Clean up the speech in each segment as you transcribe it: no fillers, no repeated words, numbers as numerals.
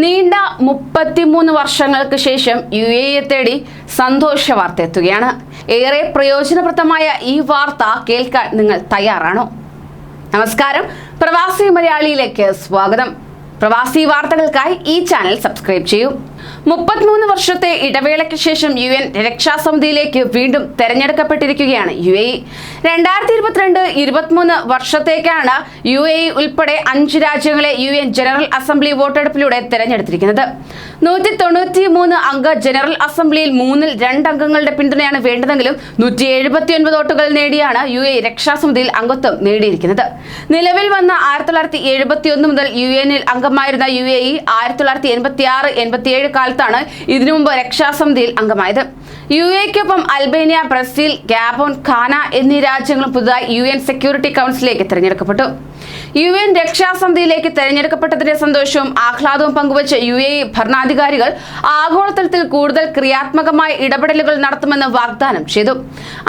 നീണ്ട 33 വർഷങ്ങൾക്ക് ശേഷം UAE തേടി സന്തോഷ വാർത്ത എത്തുകയാണ്. ഏറെ പ്രയോജനപ്രദമായ ഈ വാർത്ത കേൾക്കാൻ നിങ്ങൾ തയ്യാറാണോ? നമസ്കാരം, പ്രവാസി മലയാളിയിലേക്ക് സ്വാഗതം. പ്രവാസി വാർത്തകൾക്കായി ഈ ചാനൽ സബ്സ്ക്രൈബ് ചെയ്യൂ. 33 വർഷത്തെ ഇടവേളയ്ക്ക് ശേഷം UN രക്ഷാസമിതിയിലേക്ക് വീണ്ടും തെരഞ്ഞെടുക്കപ്പെട്ടിരിക്കുകയാണ് UAE. 2022-23 വർഷത്തേക്കാണ് UAE ഉൾപ്പെടെ 5 രാജ്യങ്ങളെ UN ജനറൽ അസംബ്ലി വോട്ടെടുപ്പിലൂടെ തെരഞ്ഞെടുത്തിരിക്കുന്നത്. 193 അംഗ ജനറൽ അസംബ്ലിയിൽ 2 അംഗങ്ങളുടെ പിന്തുണയാണ് വേണ്ടതെങ്കിലും 179 വോട്ടുകൾ നേടിയാണ് UAE രക്ഷാസമിതിയിൽ അംഗത്വം നേടിയിരിക്കുന്നത്. നിലവിൽ വന്ന 1971 മുതൽ UN-ൽ അംഗമായിരുന്ന UAE 1986-87 കാലത്താണ് ഇതിനു മുമ്പ് രക്ഷാസമിതിയിൽ അംഗമായത്. UAE-ക്കൊപ്പം അൽബേനിയ, ബ്രസീൽ, ഗാബോൺ, ഘാന എന്നീ രാജ്യങ്ങളും പുതുതായി UN സെക്യൂരിറ്റി കൗൺസിലേക്ക് തെരഞ്ഞെടുക്കപ്പെട്ടു. UN രക്ഷാസമിതിയിലേക്ക് തെരഞ്ഞെടുക്കപ്പെട്ടതിന്റെ സന്തോഷവും ആഹ്ലാദവും പങ്കുവച്ച് UAE ഭരണാധികാരികൾ ആഗോളതലത്തിൽ കൂടുതൽ ക്രിയാത്മകമായ ഇടപെടലുകൾ നടത്തുമെന്ന് വാഗ്ദാനം ചെയ്തു.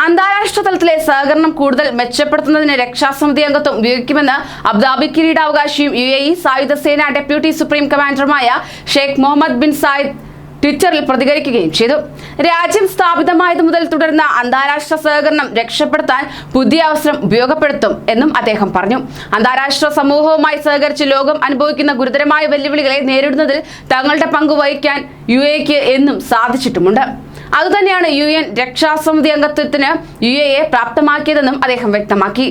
അന്താരാഷ്ട്ര തലത്തിലെ സഹകരണം കൂടുതൽ മെച്ചപ്പെടുത്തുന്നതിന് രക്ഷാസമിതി അംഗത്വം ഉപയോഗിക്കുമെന്ന് അബുദാബി കിരീടാവകാശിയും UAE സായുധ സേന ഡെപ്യൂട്ടി സുപ്രീം കമാൻഡറുമായ ഷെയ്ഖ് മുഹമ്മദ് ബിൻ സായിദ് ട്വിറ്ററിൽ പ്രതികരിക്കുകയും ചെയ്തു. രാജ്യം സ്ഥാപിതമായതു മുതൽ തുടരുന്ന അന്താരാഷ്ട്ര സഹകരണം രക്ഷപ്പെടുത്താൻ പുതിയ അവസരം ഉപയോഗപ്പെടുത്തും എന്നും അദ്ദേഹം പറഞ്ഞു. അന്താരാഷ്ട്ര സമൂഹവുമായി സഹകരിച്ച് ലോകം അനുഭവിക്കുന്ന ഗുരുതരമായ വെല്ലുവിളികളെ നേരിടുന്നതിൽ തങ്ങളുടെ പങ്ക് വഹിക്കാൻ UAE-ക്ക് എന്നും സാധിച്ചിട്ടുമുണ്ട്. അതുതന്നെയാണ് UN രക്ഷാസമിതി അംഗത്വത്തിന് UAE-യെ പ്രാപ്തമാക്കിയതെന്നും അദ്ദേഹം വ്യക്തമാക്കി.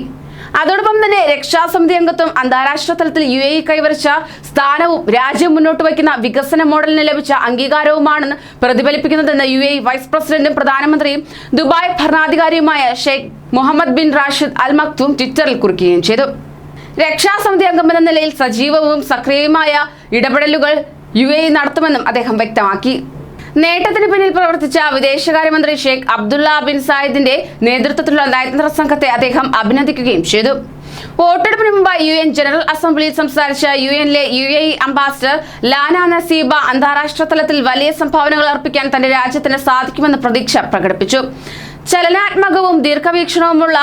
അതോടൊപ്പം തന്നെ രക്ഷാസമിതി അംഗത്വം അന്താരാഷ്ട്ര തലത്തിൽ UAE കൈവരിച്ച സ്ഥാനവും രാജ്യം മുന്നോട്ട് വയ്ക്കുന്ന വികസന മോഡലിന് ലഭിച്ച അംഗീകാരവുമാണെന്ന് പ്രതിഫലിപ്പിക്കുന്നതെന്ന് UAE വൈസ് പ്രസിഡന്റും പ്രധാനമന്ത്രിയും ദുബായ് ഭരണാധികാരിയുമായ Sheikh Mohammed bin Rashid Al Maktoum ട്വിറ്ററിൽ കുറിക്കുകയും ചെയ്തു. രക്ഷാസമിതി അംഗമെന്ന നിലയിൽ സജീവവും സക്രിയമായ ഇടപെടലുകൾ UAE നടത്തുമെന്നും അദ്ദേഹം വ്യക്തമാക്കി. നേട്ടത്തിന് പിന്നിൽ പ്രവർത്തിച്ച വിദേശകാര്യമന്ത്രി ഷെയ്ഖ് അബ്ദുള്ള ബിൻ സായിദിന്റെ നേതൃത്വത്തിലുള്ള നയതന്ത്ര സംഘത്തെ അദ്ദേഹം അഭിനന്ദിക്കുകയും ചെയ്തു. വോട്ടെടുപ്പിന് മുമ്പ് UN ജനറൽ അസംബ്ലിയിൽ സംസാരിച്ച UN-ലെ UAE അംബാസിഡർ ലാന നസീബ അന്താരാഷ്ട്ര തലത്തിൽ വലിയ സംഭാവനകൾ അർപ്പിക്കാൻ തന്റെ രാജ്യത്തിന് സാധിക്കുമെന്ന് പ്രതീക്ഷ പ്രകടിപ്പിച്ചു. ചലനാത്മകവും ദീർഘവീക്ഷണവുമുള്ള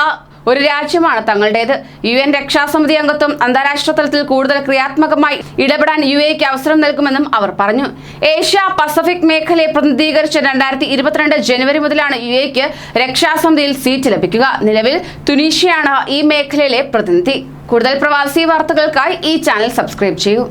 ഒരു രാജ്യമാണ് തങ്ങളുടേത്. UN രക്ഷാസമിതി അംഗത്വം അന്താരാഷ്ട്ര തലത്തിൽ കൂടുതൽ ക്രിയാത്മകമായി ഇടപെടാൻ UAE-ക്ക് അവസരം നൽകുമെന്നും അവർ പറഞ്ഞു. ഏഷ്യ പസഫിക് മേഖലയെ പ്രതിനിധീകരിച്ച് 2022 ജനുവരി മുതലാണ് UAE-ക്ക് രക്ഷാസമിതിയിൽ സീറ്റ് ലഭിക്കുക. നിലവിൽ തുനീഷ്യയാണ് ഈ മേഖലയിലെ പ്രതിനിധി. കൂടുതൽ പ്രവാസി വാർത്തകൾക്കായി ഈ ചാനൽ സബ്സ്ക്രൈബ് ചെയ്യൂ.